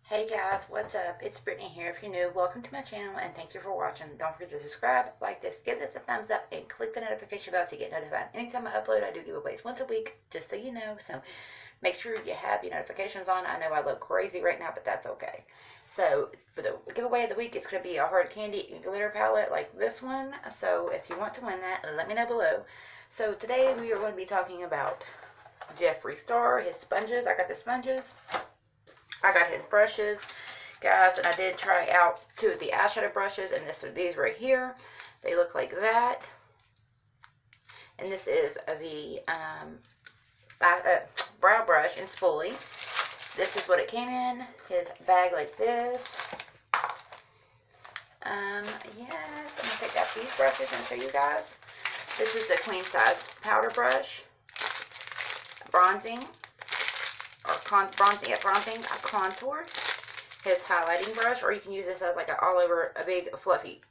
Hey guys, what's up? It's Brittany here. If you're new, welcome to my channel and thank you for watching. Don't forget to subscribe, like this, give this a thumbs up, and click the notification bell to get notified. Anytime I upload, I do giveaways once a week, just so you know. So make sure you have your notifications on. I know I look crazy right now, but that's okay. So for the giveaway of the week, it's going to be a hard candy glitter palette like this one. So if you want to win that, let me know below. So today we are going to be talking about Jeffree Star, his sponges. I got the sponges. I got his brushes, guys, and I did try out two of the eyeshadow brushes, and these right here. They look like that. And this is the brow brush in spoolie. This is what it came in, his bag like this. Yes, I'm going to take out these brushes and show you guys. This is the queen size powder brush, bronzing. Bronzing, a contour, his highlighting brush, or you can use this as like a big fluffy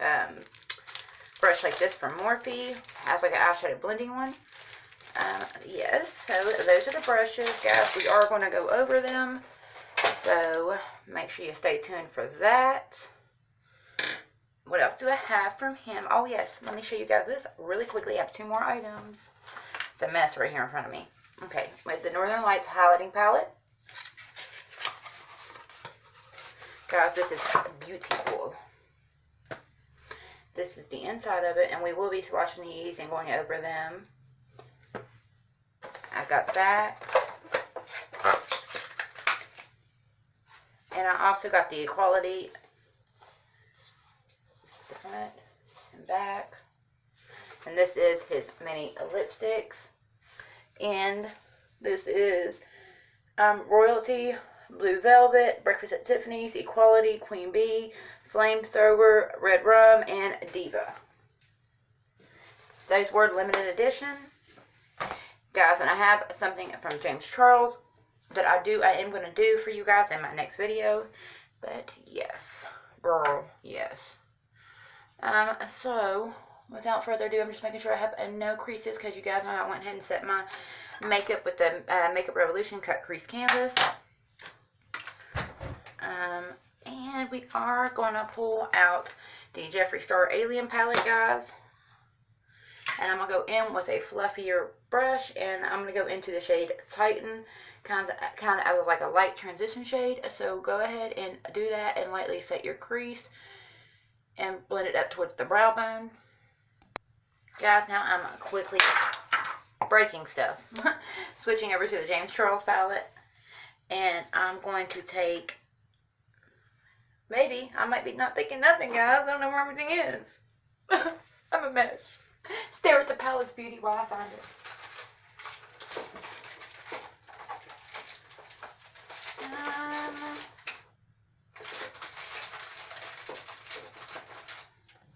brush like this from Morphe. Has like an eyeshadow blending one. Yes, so those are the brushes, guys. We are going to go over them, so make sure you stay tuned for that. What else do I have from him? Oh yes, let me show you guys this really quickly. I have two more items. It's a mess right here in front of me. Okay, with the Northern Lights highlighting palette. Guys, this is beautiful. This is the inside of it, and we will be swatching these and going over them. I got that. And I also got the Equality. This is the front and back. And this is his mini lipsticks. And this is Royalty, Blue Velvet, Breakfast at Tiffany's, Equality, Queen Bee, Flamethrower, Red Rum, and Diva. Those were limited edition. Guys, and I have something from James Charles that I am going to do for you guys in my next video. But yes, girl, yes. So without further ado, I'm just making sure I have no creases, because you guys know I went ahead and set my makeup with the Makeup Revolution cut crease canvas. And we are going to pull out the Jeffree Star Alien palette, guys. And I'm going to go in with a fluffier brush, and I'm going to go into the shade Titan, kind of as like a light transition shade. So go ahead and do that and lightly set your crease and blend it up towards the brow bone. Guys, now I'm quickly breaking stuff. Switching over to the James Charles palette. And I'm going to take, I might be not thinking nothing, guys. I don't know where everything is. I'm a mess. Stare at the palette's beauty while I find it.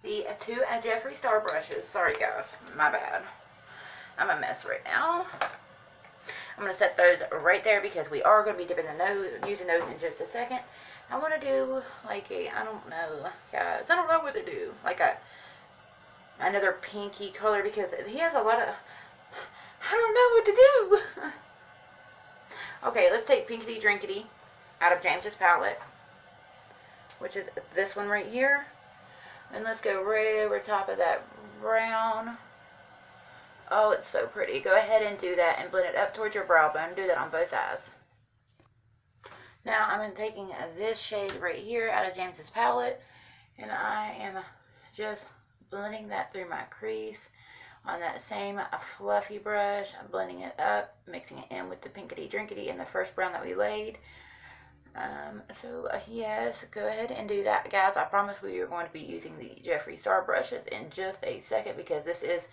The two Jeffree Star brushes. Sorry, guys. My bad. I'm a mess right now. I'm going to set those right there because we are going to be using those in just a second. I want to do like I don't know, guys. I don't know what to do. Like another pinky color, because he has a lot of, I don't know what to do. Okay, let's take Pinkity Drinkity out of James's palette, which is this one right here. And let's go right over top of that brown. Oh, it's so pretty. Go ahead and do that and blend it up towards your brow bone. Do that on both eyes. Now I'm taking this shade right here out of James's palette, and I am just blending that through my crease on that same fluffy brush. I'm blending it up, mixing it in with the Pinkity Drinkity and the first brown that we laid. Yes, go ahead and do that, guys. I promise we are going to be using the Jeffree Star brushes in just a second, because this is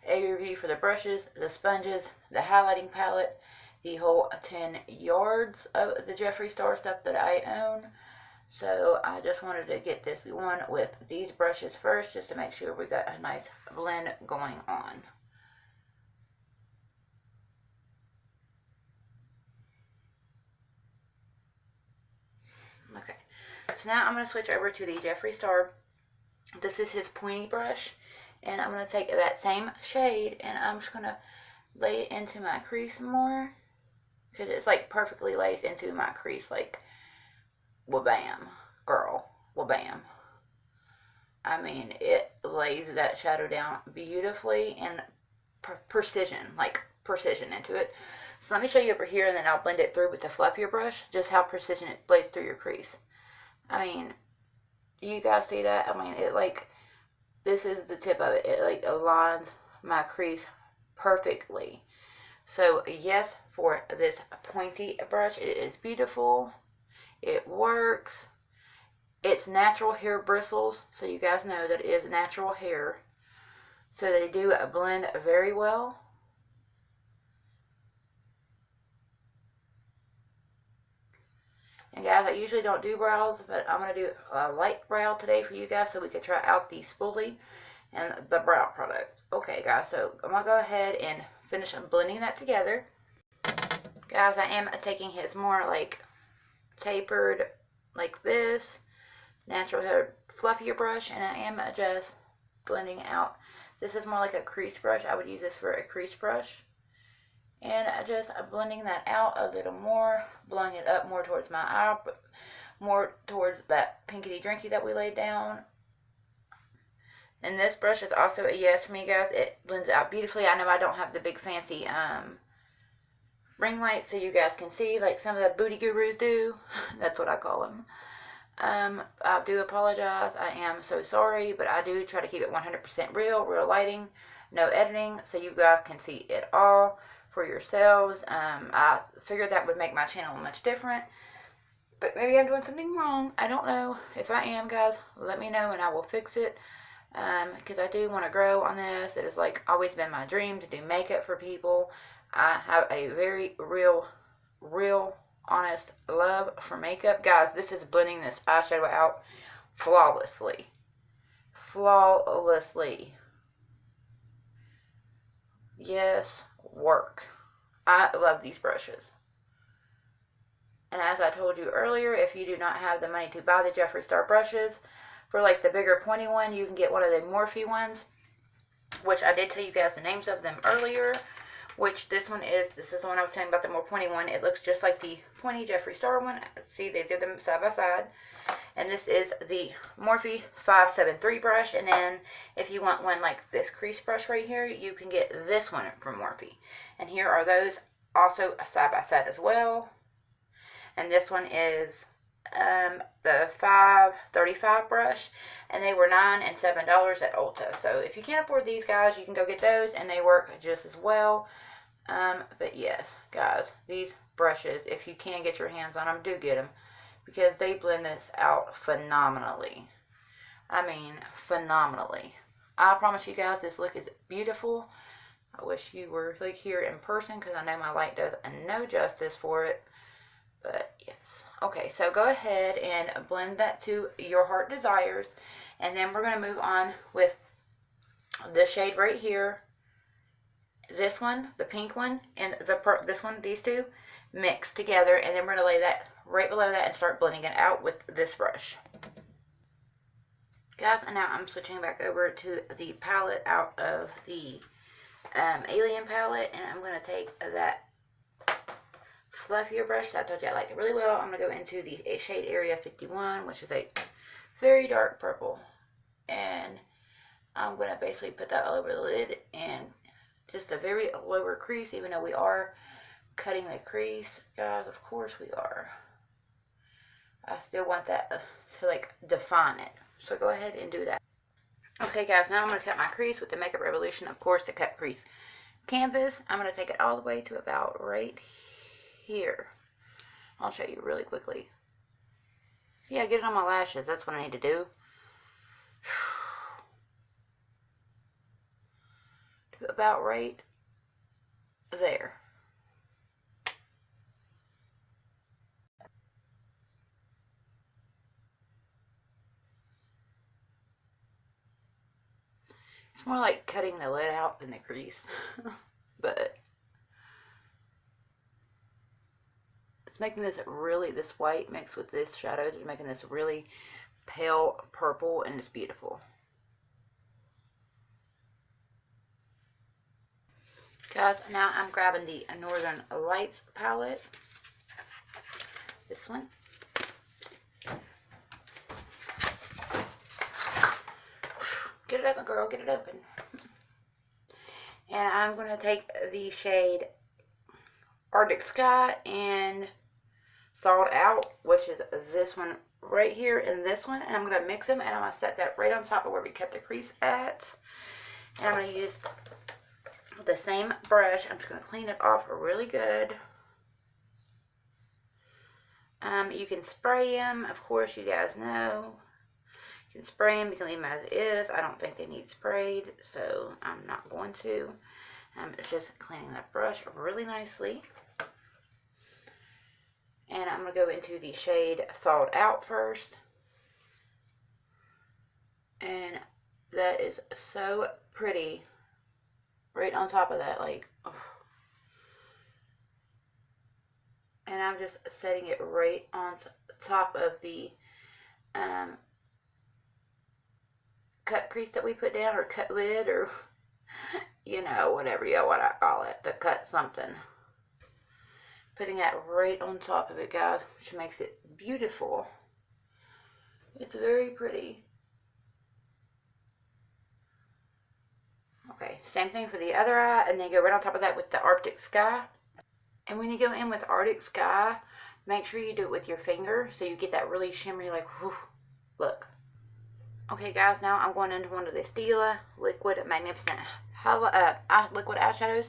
a review for the brushes, the sponges, the highlighting palette, the whole 10 yards of the Jeffree Star stuff that I own. So I just wanted to get this one with these brushes first, just to make sure we got a nice blend going on. Okay, so now I'm going to switch over to the Jeffree Star. This is his pointy brush, and I'm going to take that same shade and I'm just going to lay it into my crease more, because it's like perfectly lays into my crease, like bam, girl, well, bam. I mean, it lays that shadow down beautifully and precision, like precision into it. So let me show you over here, and then I'll blend it through with the fluffier brush, just how precision it lays through your crease. I mean, you guys see that? I mean, it like, this is the tip of it. It like aligns my crease perfectly. So yes, for this pointy brush, it is beautiful. It works. It's natural hair bristles, so you guys know that it is natural hair. So they do blend very well. And guys, I usually don't do brows, but I'm going to do a light brow today for you guys so we can try out the spoolie and the brow product. Okay, guys, so I'm going to go ahead and finish blending that together. Guys, I am taking his more like tapered, like this, natural hair fluffier brush, and I am just blending out. This is more like a crease brush. I would use this for a crease brush. And just blending that out a little more, blowing it up more towards my eye, more towards that pinkity drinky that we laid down. And this brush is also a yes for me, guys. It blends out beautifully. I know I don't have the big fancy ring light so you guys can see like some of the booty gurus do. That's what I call them. I do apologize. I am so sorry, but I do try to keep it 100% real lighting, no editing, so you guys can see it all for yourselves. I figured that would make my channel much different, but maybe I'm doing something wrong. I don't know. If I am, guys, let me know and I will fix it, because I do want to grow on this. It has like always been my dream to do makeup for people. I have a very real honest love for makeup. Guys, this is blending this eyeshadow out flawlessly. Yes, work. I love these brushes. And as I told you earlier, if you do not have the money to buy the Jeffree Star brushes, for like the bigger pointy one, you can get one of the Morphe ones, which I did tell you guys the names of them earlier. Which this is the one I was telling about, the more pointy one. It looks just like the pointy Jeffree Star one. See, these are them side by side. And this is the Morphe 573 brush. And then if you want one like this crease brush right here, you can get this one from Morphe. And here are those also side by side as well. And this one is the 535 brush, and they were $9 and $7 at Ulta. So if you can't afford these, guys, you can go get those, and they work just as well. But yes, guys, these brushes, if you can get your hands on them, do get them, because they blend this out phenomenally. I mean, phenomenally. I promise you guys, this look is beautiful. I wish you were like here in person, because I know my light does no justice for it. But yes. Okay, so go ahead and blend that to your heart desires. And then we're going to move on with this shade right here. This one, the pink one, and this one, these two, mixed together. And then we're going to lay that right below that and start blending it out with this brush. Guys, and now I'm switching back over to the palette out of the Alien palette. And I'm going to take that fluffier brush that I told you I liked it really well. I'm going to go into the shade Area 51, which is a very dark purple. And I'm going to basically put that all over the lid and just a very lower crease, even though we are cutting the crease. Guys, of course we are. I still want that to like define it. So go ahead and do that. Okay, guys, now I'm going to cut my crease with the Makeup Revolution, of course, the cut crease canvas. I'm going to take it all the way to about right here. I'll show you really quickly. Yeah, get it on my lashes. That's what I need to do. To about right there. It's more like cutting the lid out than the crease. But it's making this really, this white mixed with this shadows is making this really pale purple, and it's beautiful. Guys, now I'm grabbing the Northern Lights palette. This one. open, girl. Get it open. And I'm going to take the shade Arctic Sky and Thawed Out, which is this one right here and this one. And I'm going to mix them, and I'm going to set that right on top of where we cut the crease at. And I'm going to use the same brush. I'm just going to clean it off really good. You can spray them, of course, you guys know. You can spray them, you can leave them as is. I don't think they need sprayed, so I'm not going to. It's just cleaning that brush really nicely. And I'm going to go into the shade Thawed Out first. And that is so pretty. Right on top of that, like, oh. And I'm just setting it right on top of the cut crease that we put down, or cut lid, or you know, whatever you want to call it, the cut something. Putting that right on top of it, guys, which makes it beautiful. It's very pretty. Okay, same thing for the other eye, and then go right on top of that with the Arctic Sky. And when you go in with Arctic Sky, make sure you do it with your finger so you get that really shimmery, like, whew, look. Okay, guys, now I'm going into one of the Stila Liquid Magnificent Liquid Eyeshadows,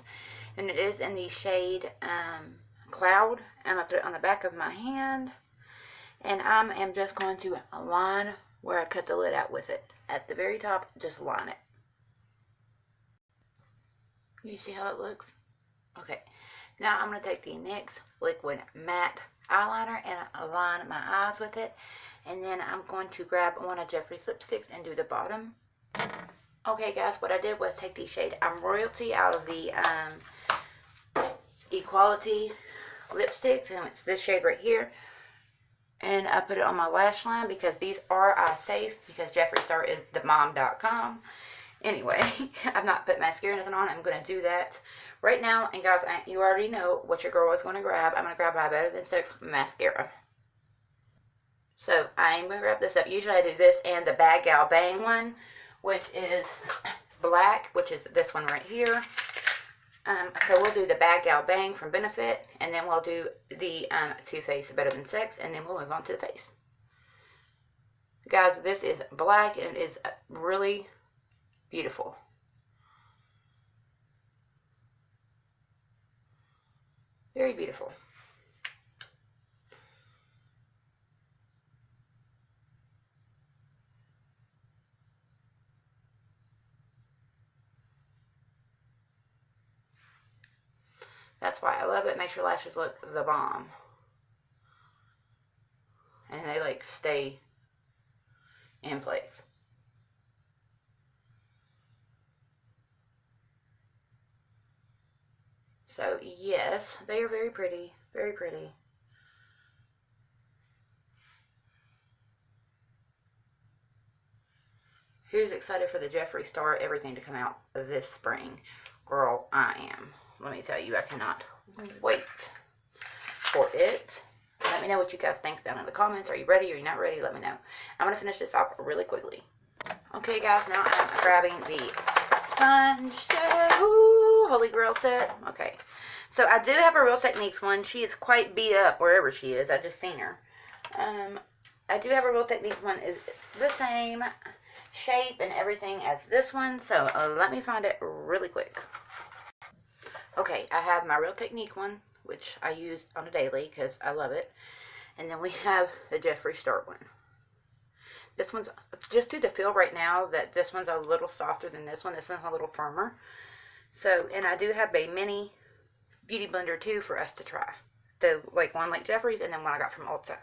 and it is in the shade Cloud. I'm going to put it on the back of my hand, and I am just going to line where I cut the lid out with it. At the very top, just line it. You see how it looks? Okay. Now I'm going to take the NYX Liquid Matte Eyeliner and align my eyes with it. And then I'm going to grab one of Jeffree's lipsticks and do the bottom. Okay, guys, what I did was take the shade I'm Royalty out of the Equality lipsticks. And it's this shade right here. And I put it on my lash line because these are eye safe. Because JEFFREE STAR is themom.com. Anyway, I've not put mascara or nothing on. I'm going to do that right now. And guys, you already know what your girl is going to grab. I'm going to grab my Better Than Sex mascara. So I am going to grab this up. Usually I do this and the Bad Gal Bang one, which is black, which is this one right here. So we'll do the Bad Gal Bang from Benefit, and then we'll do the Too Faced Better Than Sex, and then we'll move on to the face. Guys, this is black, and it is really beautiful. Very beautiful. That's why I love it. Makes your lashes look the bomb. And they like stay in place. So yes, they are very pretty. Very pretty. Who's excited for the JEFFREE STAR everything to come out this spring? Girl, I am. Let me tell you, I cannot wait for it. Let me know what you guys think down in the comments. Are you ready? Are you not ready? Let me know. I'm going to finish this off really quickly. Okay, guys, now I'm grabbing the sponge set. Ooh, Holy Grail set. Okay. So I do have a Real Techniques one. She is quite beat up wherever she is. I just seen her. I do have a Real Techniques one. Is the same shape and everything as this one. So let me find it really quick. Okay, I have my Real Technique one, which I use on a daily because I love it. And then we have the JEFFREE STAR one. This one's, just due to feel right now that this one's a little softer than this one. This one's a little firmer. So, and I do have a mini beauty blender too for us to try. The one like JEFFREE's and then one I got from Ulta.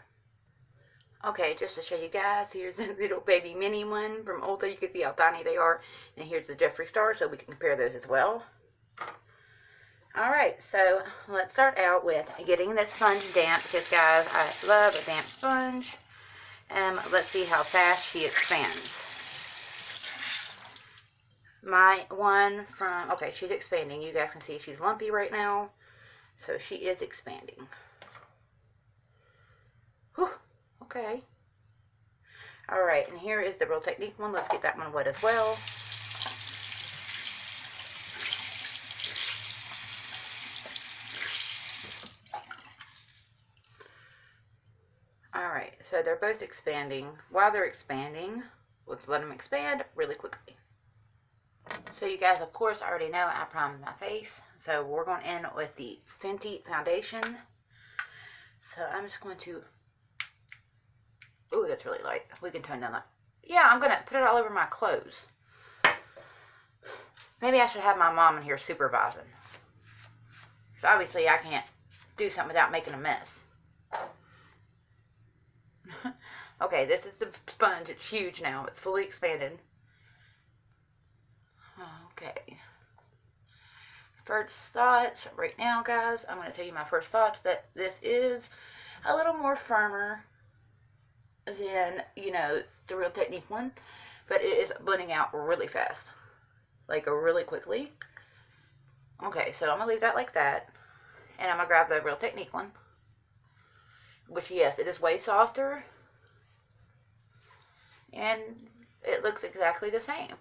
Okay, just to show you guys, here's a little baby mini one from Ulta. You can see how tiny they are. And here's the JEFFREE STAR, so we can compare those as well. Alright, so let's start out with getting this sponge damp, because guys, I love a damp sponge. Let's see how fast she expands. My one from, okay, she's expanding. You guys can see she's lumpy right now. So she is expanding. Whew, okay. Alright, and here is the Real Technique one. Let's get that one wet as well. Alright, so they're both expanding. While they're expanding, let's let them expand really quickly. So you guys, of course, already know I primed my face. So we're going in with the Fenty foundation. So I'm just going to... Ooh, that's really light. We can tone down that. Yeah, I'm going to put it all over my clothes. Maybe I should have my mom in here supervising. So obviously I can't do something without making a mess. Okay, this is the sponge. It's huge now. It's fully expanded. Okay. First thoughts right now, guys. I'm going to tell you my first thoughts that this is a little more firmer than, you know, the Real Technique one. But it is blending out really fast. Like, really quickly. Okay, so I'm going to leave that like that. And I'm going to grab the Real Technique one. Which, yes, it is way softer. And it looks exactly the same.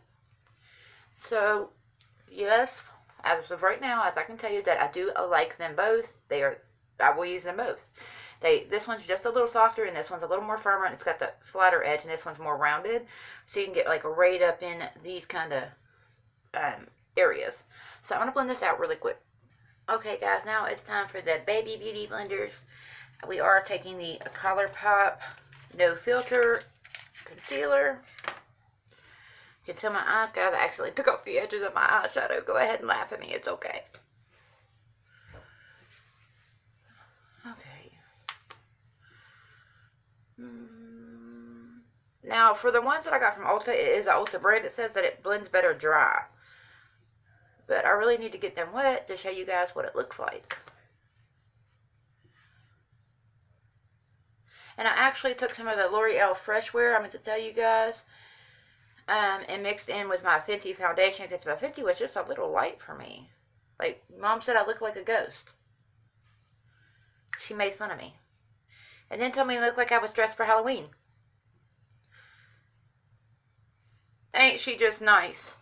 So, yes, as of right now, as I can tell you that I do like them both. I will use them both. This one's just a little softer, and this one's a little more firmer, and it's got the flatter edge, and this one's more rounded. So you can get like right up in these kind of areas. So I'm going to blend this out really quick. Okay, guys, now it's time for the Baby Beauty blenders. We are taking the ColourPop No Filter Concealer. You can see my eyes, guys. I accidentally took off the edges of my eyeshadow. Go ahead and laugh at me. It's okay. Okay. Now, for the ones that I got from Ulta, it is an Ulta brand. It says that it blends better dry. But I really need to get them wet to show you guys what it looks like. And I actually took some of the L'Oreal Fresh Wear, I meant to tell you guys, and mixed in with my Fenty foundation, because my Fenty was just a little light for me. Like, Mom said I look like a ghost. She made fun of me. And then told me I looked like I was dressed for Halloween. Ain't she just nice?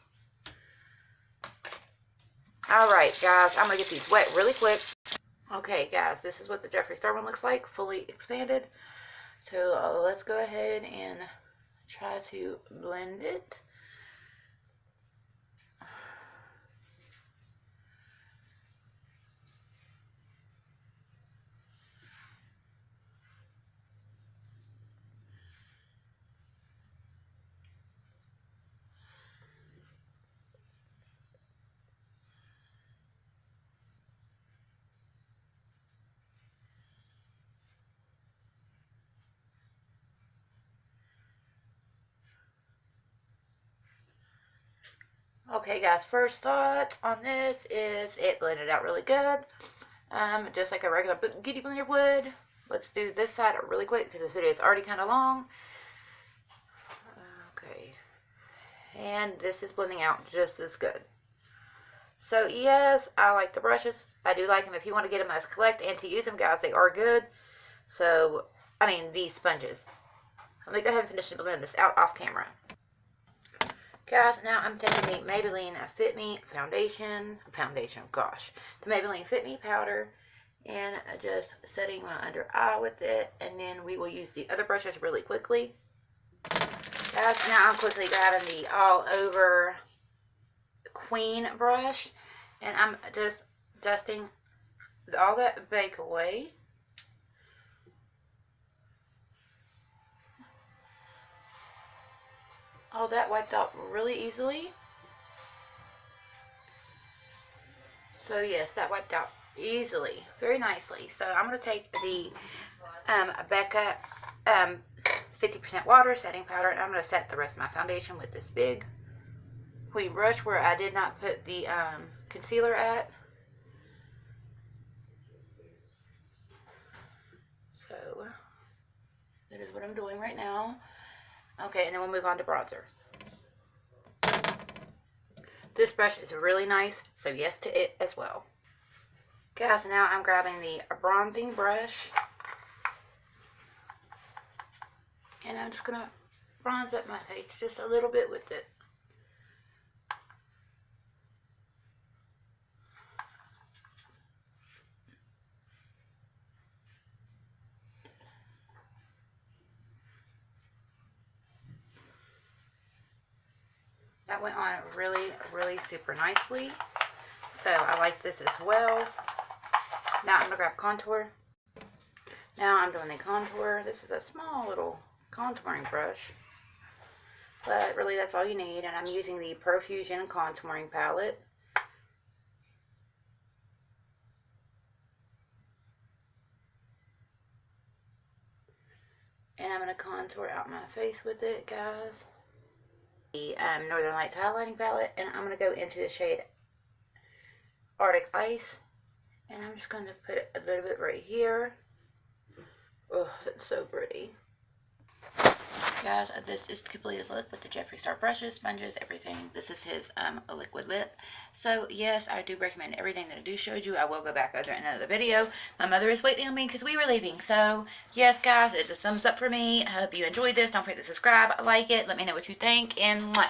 Alright, guys, I'm going to get these wet really quick. Okay, guys, this is what the Jeffree Star one looks like, fully expanded. So let's go ahead and try to blend it. Okay, guys, first thought on this is it blended out really good. Just like a regular beauty blender would. Let's do this side really quick because this video is already kind of long. Okay. And this is blending out just as good. So, yes, I like the brushes. I do like them. If you want to get them as collect and to use them, guys, they are good. So, I mean, these sponges. Let me go ahead and finish blending this out off camera. Guys, now I'm taking the Maybelline Fit Me foundation, gosh, the Maybelline Fit Me powder, and just setting my under eye with it, and then we will use the other brushes really quickly. Guys, now I'm quickly grabbing the all over Queen brush, and I'm just dusting all that bake away. All that wiped out really easily. So yes, that wiped out easily, very nicely. So I'm going to take the Becca 50% water setting powder, and I'm going to set the rest of my foundation with this big Queen brush where I did not put the concealer at. So that is what I'm doing right now. Okay, and then we'll move on to bronzer. This brush is really nice, so yes to it as well. Guys, now I'm grabbing the bronzing brush, and I'm just going to bronze up my face just a little bit with it. that went on really, really super nicely. So I like this as well. Now I'm going to grab contour. Now I'm doing the contour. This is a small little contouring brush. But really that's all you need. And I'm using the Profusion contouring palette. And I'm going to contour out my face with it, guys. The Northern Lights highlighting palette. And I'm going to go into the shade Arctic Ice. And I'm just going to put a little bit right here. Oh, it's so pretty. Guys, this is the completed look with the Jeffree Star brushes, sponges, everything. This is his liquid lip. So, yes, I do recommend everything that I do showed you. I will go back over in another video. My mother is waiting on me because we were leaving. So, yes, guys, it's a thumbs up for me. I hope you enjoyed this. Don't forget to subscribe, like it. Let me know what you think. And mwah.